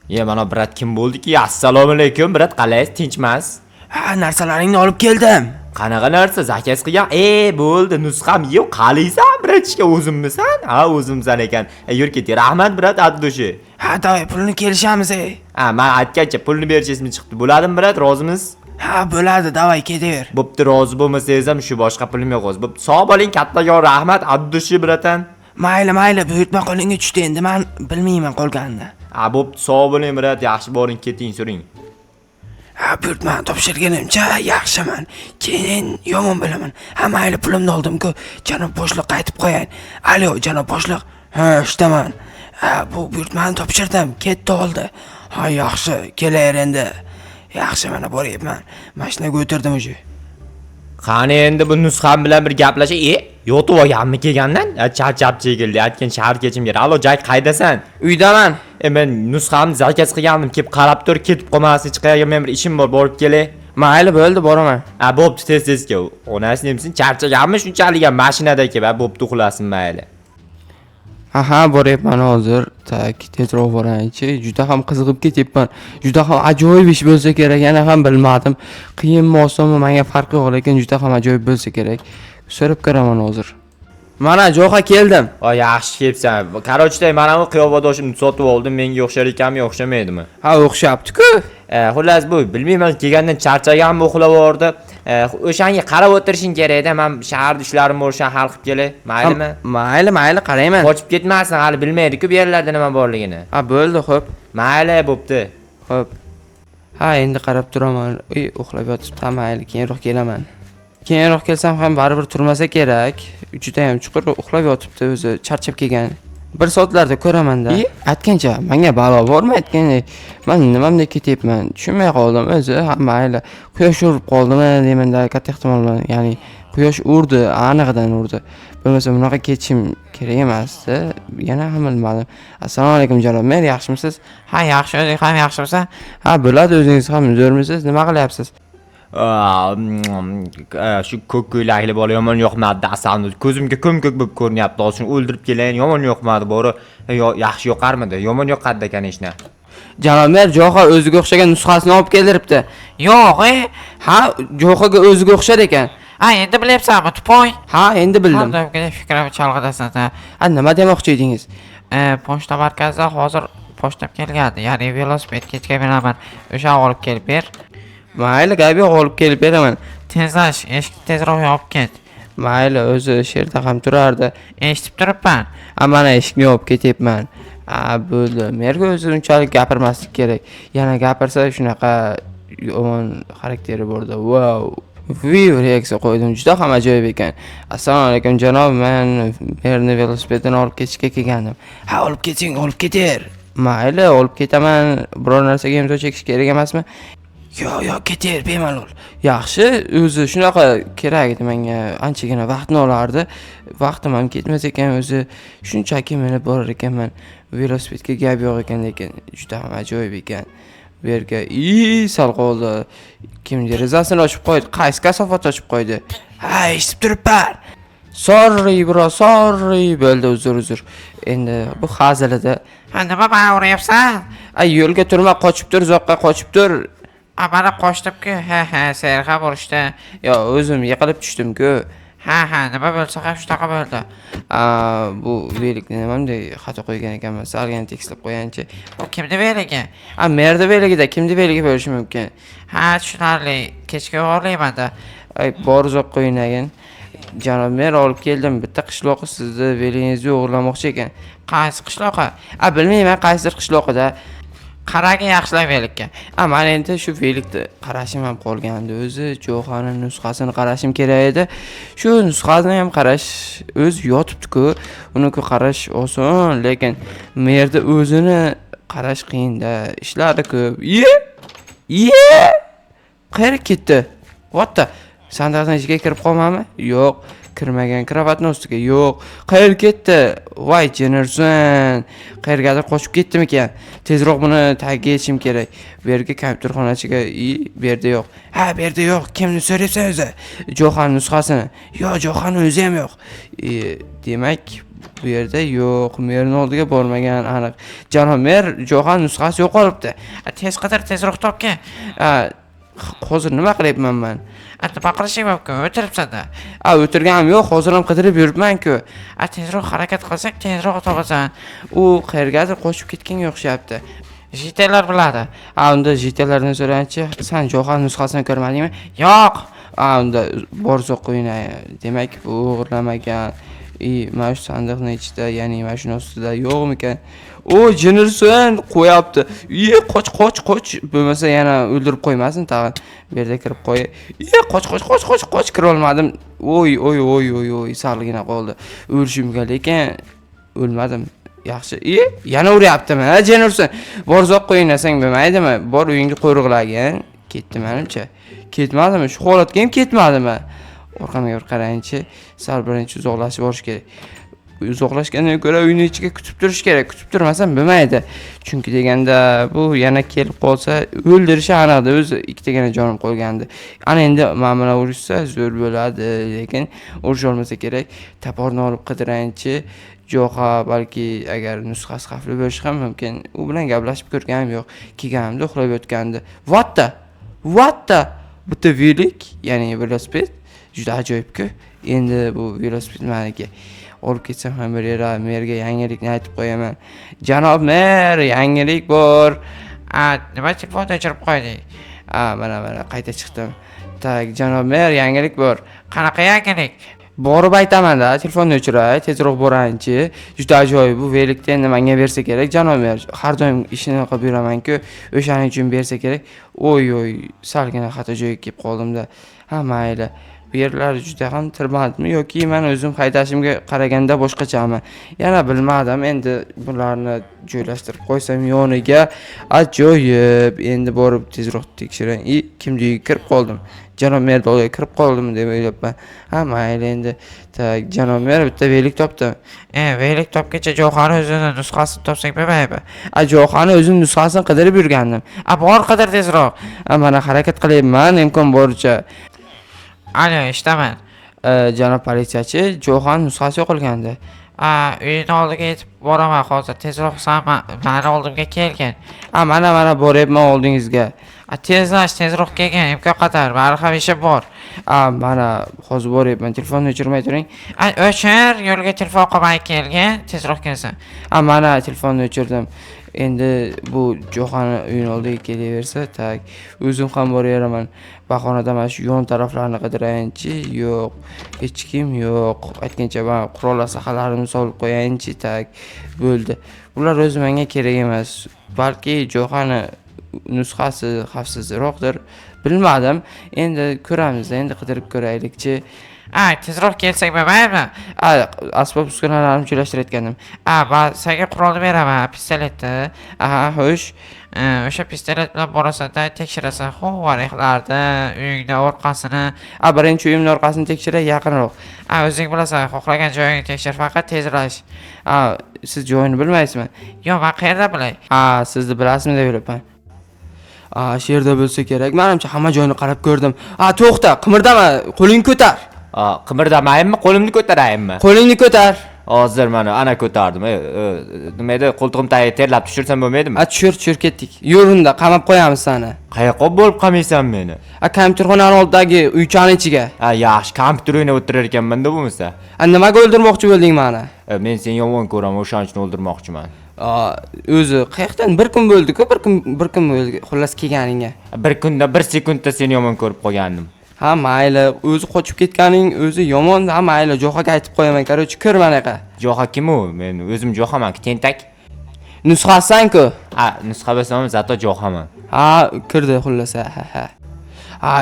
Mana brat kim bo'ldiki? Assalomu alaykum brat, qalaysiz, tinchmas? Ha, narsalaringni olib keldim. Qanaqa narsa zakaz qilgan? Bo'ldi, nusxam yo'q. Qalaysan bratishga o'zimmisan? Ha, o'zimsan ekan. Yur keting. Rahmat brat, addushi. Ha, davay pulni kelishamiz. Men aytgancha pulni berishimiz chiqdi. Bo'ladimi brat, rozimiz? Ha, bo'ladi, davay ketaver. Bo'pti, rozi bo'lmasangiz ham shu boshqa pulim yo'q o'zi. Bo'pti, sog' bo'ling, kattagon rahmat, addushi bratan. Mayli, buyurtma qo'lingga tushdi endi, men bilmayman qolganini. Bo'pti, sog' bo'ling brat, yaxshi boring, keting, suring. Ha, buyurtma topshirganimcha yaxshiman. Keyin yomon bilaman. Ha, mayli, pulimni oldim-ku. Janob boshliq qaytib qo'yayin. Alo, janob boshliq. Ha, ishdaman. Ha, bu buyurtmani topshirdim, ketdi oldi. Ha, yaxshi, kelaver endi. Yaxshi, mana boryapman. Mashinaga o'tirdim o'zi. Qani endi bu nusxam bilan bir gaplashay. Yotib olganmi kelgandan? Charchab chekildi. Aytgan shahar kechim kerak. Alo, Jay, qaydasan? Uydaman. Men nusxamni zakaz qilgandim, kelib qarab tur, ketib qolmasin, hech qayerga men bir ishim bor, borib kelay. Mayli, bo'ldi, boraman. Bo'pti, tez kel. Onasi nemisin? Charchaganmi shunchalik ham mashinada kelib, bo'pti, uxlasin mayli. Aha, boryapman hozir. Tak, tezroq boraychi. Juda ham qiziqib ketyapman. Juda ham ajoyib ish bo'lsa kerak, yana ham bilmadim. Qiyinmi, osonmi, menga farqi yo'q, lekin juda ham ajoyib bo'lsa kerak. So'rab ko'raman hozir. Mana jo'xa keldim. Yaxshi kelibsan. Qarochday, mana bu qiyofadoshimni sotib oldim. Menga o'xshar ekanmi, o'xshamaydimi? Ha, o'xshabdi-ku. Xullas bu, bilmayman, kelgandan charchaganmi, uxlavordi. O'shanga qarab o'tirishing kerak-da. Men shaharda ishlarim bor, o'shan hal qilib kelay. Maylimi? Mayli, qarayman. Qochib ketmasin, hali bilmaydi-ku bu yerlarda nima borligini. Ha, bo'ldi, xo'p. Mayli, bo'pti. Xo'p. Ha, endi qarab turaman. Uxlab yotibdi, mayli, keyinroq kelaman. Keyinroq kelsam ham baribir turmasa kerak. Juda ham chuqur uxlab yotibdi o'zi, charchab kelgan. 1 soatlarda ko'raman-da. Aytgancha, menga balo bormi aytgandek. Men nimamda ketyapman? Tushunmay qoldim o'zi. Ha, mayli. Quyosh urib qoldimi deymanda, katta ehtimol bilan. Ya'ni quyosh urdi, aniqdan urdi. Bo'lmasa bunaqa ketishim kerak emasdi. Yana ham bilmadim. Assalomu alaykum janob mer, yaxshimisiz? Ha, yaxshi, o'zingiz ham yaxshimisiz? Ha, bo'ladi, o'zingiz ham zo'rmisiz? Nima qilyapsiz? Shu ko'k ko'ylakli bola yomon yoqmadi asalni. Ko'zimga ko'm-ko'k bo'lib ko'rinyapti. Hozir o'ldirib kelayin, yomon yoqmadi. Bori yaxshi yoqarmidi? Yomon yoqadi ekan ishni. Janob mer, jo'xa o'ziga o'xshagan nusxasini olib keltiribdi. Yo'q, ha, jo'xaga o'ziga o'xshar ekan. Ha, endi bilyapsanmi, tupoy? Ha, endi bildim. Hozirgina fikrim chalg'idasan. Ha, nima demoqchi edingiz? Pochta markazida hozir pochtam kelgandi. Ya'ni velosiped kechga beraman. O'sha olib kelib ber. Mayli, gap yo'q, olib kelib beraman. Tezlash, eshikni tezroq yopib ket. Mayli, o'zi sherda ham turardi. Eshitib turibman. Mana eshikni yopib ketyapman. Bo'ldi. Merga o'zi unchalik gapirmaslik kerak. Yana gapirsa shunaqa yomon xarakteri borda. Wow. Reaksiya qo'ydim. Juda ham ajoyib ekan. Assalomu alaykum janob, men merni velosipedini olib ketishga kelgandim. Ha, olib keting, olib keter. Mayli, olib ketaman. Biror narsaga imzo chekish kerak emasmi? Yo'q, keter, bemalol. Yaxshi, o'zi shunaqa kerak edi menga. Anchagina vaqtni olardi. Vaqtim ham ketmas ekan, o'zi shunchaki meni borar ekanman. Velosipedga gap yo'q ekan, lekin juda ham ajoyib ekan. Bu yerga sal qoldi. Kim derazasini ochib qo'ydi? Qaysi kasofat ochib qo'ydi? Ha, eshitib turibman. Sorry bro, sorry. Bo'ldi, uzr. Endi bu hazil edi. Ha, nima bana uryapsan? Yo'lga turma, qochib tur, uzoqqa qochib tur. Mana qochdim-ku. Ha, serg'a bo'lishdi. Yo, o'zim yiqilib tushdim-ku. Ha, nima bo'lsa ham shunaqa bo'ldi. Bu velikni nimamda xato qo'ygan ekanman. Salgina tekislab qo'yanchi. Bu kimni veligi? Merda veligida, kimni veligi bo'lishi mumkin? Ha, tushunarli. Kechga o'g'irlayman-da. Bor uzoq qo'yinagin. Janob mer, olib keldim. Bitta qishloqqa sizni velingizni o'g'irlamoqchi ekan. Qaysi qishloqqa? Bilmayman, qaysidir qishloqda. Qaragi yaxshilab velikka. Men endi shu velikni qarashim ham qolgandi. O'zi jo'xaning nusxasini qarashim kerak edi. Shu nusxasini ham qarash o'zi yotibdi-ku. Uni qarash oson, lekin merda o'zini qarash qiyin-da. Ishlari ko'p. Qayerga ketdi? What the? Sandiqning ichiga kirib qolmami? Yo'q. kirmagan kravatni ustiga. Yo'q, qayerga ketdi? Voy, Jennerson, qayergadir qochib ketdimikan? Tezroq buni tagiga yetishim kerak. Bu yerga kompyuterxonachiga, bu yerda yo'q. Ha, bu yerda yo'q. Kimni so'rayapsan o'zi? Johan nusxasini. Yo'q, Johan o'zi ham yo'q. Demak, bu yerda yo'q, merning oldiga bormagan aniq. Janob mer, Johan nusxasi yo'qolibdi. Tez qidir, tezroq topgin. Hozir nima qilyapman men? Nima qilishing mumkin? O'tiribsan-da. O'tirganim yo'q, hozir ham qidirib yuribman-ku. Tezroq harakat qilsak, tezroq topasan. U qayergadir qochib ketganga o'xshyapti. Jitellar biladi. Unda jitellardan so'raychi, sen Johan nusxasini ko'rmadingmi? Yo'q. Unda borzoq o'ynay. Demak, bu o'g'irlamagan. Mana shu sandiqning ichida, ya'ni mashina ustida yo'qmikan? O, Jennerson qo'yapti. Qoch. Bo'lmasa yana o'ldirib qo'ymasin tag'in. Bu yerda kirib qo'y. Qoch, kira olmadim. Oy, sog'ligina qoldi. O'lishimga, lekin o'lmadim. Yaxshi. Yana uryaptimi? Ha, Jennerson, borzoq qo'ynasang bo'lmaydimi? Bor uyingga qo'riqlagin. Ketdi menimcha. Ketmadimi? Shu holatga ham ketmadimi? Orqamga bir qaraychi, sal birinchi uzoqlashib borish kerak. Uzoqlashgandan ko'ra uyning ichiga kutib turish kerak. Kutib turmasam bo'lmaydi. Chunki deganda bu yana kelib qolsa o'ldirishi aniqdi. O'zi ikkitagina jonim qolgandi. Ana endi men bilan urushsa zo'r bo'ladi, lekin urush olmasa kerak. Taporni olib qidiraychi. Jo'xa balki agar nusxasi xavfli bo'lishi ham mumkin. U bilan gaplashib ko'rganim yo'q. Kelganimda uxlab yotgandi. What the? Bitta velik, ya'ni velosiped juda ajoyib-ku. Endi bu velosiped meniki. Olib ketsam ham merga yangilikni aytib qo'yaman. Janob mer, yangilik bor. Nima telefonda o'chirib qo'yding? Mana qayta chiqdim. Tak, janob mer, yangilik bor. Qanaqa yangilik? Borib aytaman-da, telefonni o'chiray, tezroq boraychi. Juda ajoyib, bu velikni endi menga bersa kerak, janob mer. Har doim ishini qilib yuraman-ku, o'shaning uchun bersa kerak. Oy, salgina xato joyga kelib qoldim-da. Ha, mayli. Bu yerlar juda ham tirbandmi yoki men o'zim haydashimga qaraganda boshqachami? Yana bilmadim. Endi bularni joylashtirib qo'ysam yoniga ajoyib. Endi borib tezroq tekshiray. Kimga kirib qoldim? Janob mer bolaga kirib qoldim deb o'ylabman. Ha, mayli endi. Janob mer bitta velik topdim. Velik topgacha Jo'xani o'zini nusxasini topsak bo'lmaymi? Jo'xani o'zim nusxasini qidirib yurgandim. Bor qidir tezroq. Mana harakat qilyapman imkon boricha. Alo, eshitaman. Janob politsiyachi, Jo'xan nusxasi yo'qolgandi. Uyning oldiga yetib boraman hozir. Tezroq meni oldimga kelgin. Mana boryapman oldingizga. Tezroq kelgin, imkon qadar. Meni ham ishim bor. Mana hozir boryapman. Telefonni o'chirmay turing. O'chir, yo'lga telefon qilmay kelgin, tezroq kelsin. Mana telefonni o'chirdim. Endi bu Jo'xan uyning oldiga kelaversa, tak, o'zim ham boraveraman. Bahonada mana shu yon taraflarni qidiraychi, yo'q, hech kim yo'q. Aytgancha men qurol aslahalarimni solib qo'yaychi, tak, bo'ldi. Bular o'zi menga kerak emas. Balki Jo'xan nusxasi xavfsizroqdir. Bilmadim. Endi ko'ramiz, endi qidirib ko'raylikchi. Tezroq kelsak bo'lmaymi? Asbob uskunalarimni joylashtirayotgandim. Senga qurolni beraman, pistoletni. Xo'sh. O'sha pistolet bilan borasan-da, tekshirasan xonvarihlarni, uyingni orqasini. Birinchi uyimning orqasini tekshiray, yaqinroq. O'zing bilasan, xohlagan joyingni tekshir, faqat tezlash. Siz joyini bilmaysizmi? Yo'q, men qayerda bilay? Sizni bilasizmi deb o'ylayapman. Shu yerda bo'lsa kerak. Menimcha hamma joyni qarab ko'rdim. To'xta, qimirlama, qo'lingni ko'tar. Qimirdamaymi, qo'limni ko'taraymi? Qo'lingni ko'tar. Hozir mana ana ko'tardim. Nima edi, qo'ltig'im tagiga terlab tushirsam bo'lmaydimi? Tushir ketdik. Yo'rinda qamab qo'yamiz seni. Qayoqqa bo'lib qamaysan meni? Kompyuterxonaning oldidagi uychaning ichiga. Yaxshi, kompyuter o'ynab o'tirar ekanman-da bo'lmasa. Nimaga o'ldirmoqchi bo'lding meni? Men seni yomon ko'raman, o'shaning uchun o'ldirmoqchiman. O'zi qayoqdan bir kun bo'ldi-ku, bir kun bo'ldi, xullas kelganingga. Bir kunda, bir sekundda seni yomon ko'rib qolgandim. Mayli, o'zi qochib ketganing o'zi yomon, mayli, Jo'xaga aytib qo'yaman, qarochi ko'r manaqa. Jo'xa kim u? Men o'zim Jo'xaman, tentak. Nusxasan-ku? Nusxa bo'lsam, zato Jo'xaman. Kirdi xullas.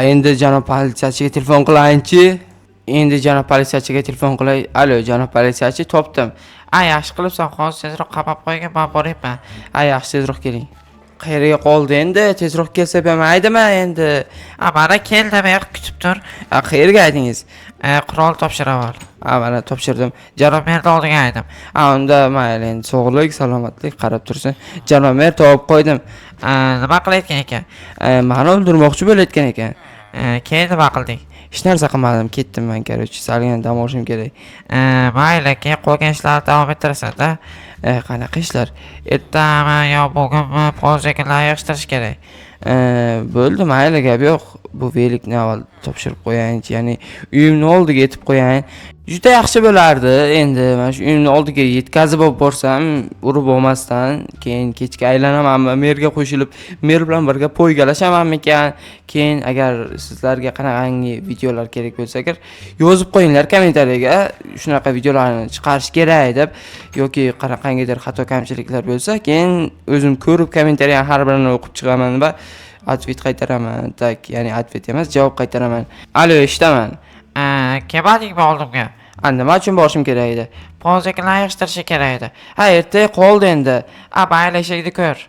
Endi janob politsiyachiga telefon qilaychi. Alo, janob politsiyachi, topdim. Yaxshi qilibsan, hozir tezroq qamab qo'ygan, men boryapman. Yaxshi, tezroq keling. qayerga qoldi endi? Tezroq kelsa bo'lmaydimi endi? Mana keldim, kutib tur. Qayerga aydingiz? Qurol topshirib ol. Mana topshirdim. Janob mer oldiga aydim. Unda mayli endi sog'lik, salomatlik qarab tursin. Janob mer topib qo'ydim. Nima qilayotgan ekan? Meni o'ldirmoqchi bo'layotgan ekan. Keyin nima qilding? Hech narsa qilmadim, ketdim men, короче, salgina dam olishim kerak. Mayli, keyin qolgan ishlarni davom ettirasan-da. Qanaqa ishlar? Ertami yo bugunmi polzeklar yig'ishtirish kerak. Bo'ldi, mayli, gap yo'q. Bu velikni avval topshirib qo'yaychi, ya'ni uyimni oldiga yetib qo'yayin. Juda yaxshi bo'lardi. Endi men shu uyimni oldiga yetkazib olib borsam, urib olmasdan, keyin kechga aylanamanmi, merga qo'shilib, mer bilan birga poygalashamanmikan? Keyin agar sizlarga qanaqangi videolar kerak bo'lsa, agar yozib qo'yinglar kommentariyaga, shunaqa videolarni chiqarish kerak deb yoki qanaqangidir xato kamchiliklar bo'lsa, keyin o'zim ko'rib kommentariyani har birini o'qib chiqaman va atvet qaytaraman. Tak, ya'ni atvet emas, javob qaytaraman. Alo, eshitaman. Kelmadingmi oldimga? Nima uchun borishim kerak edi? Polzeklar yig'ishtirishi kerak edi. Ha, erta qoldi endi. Mayli, eshikni ko'r.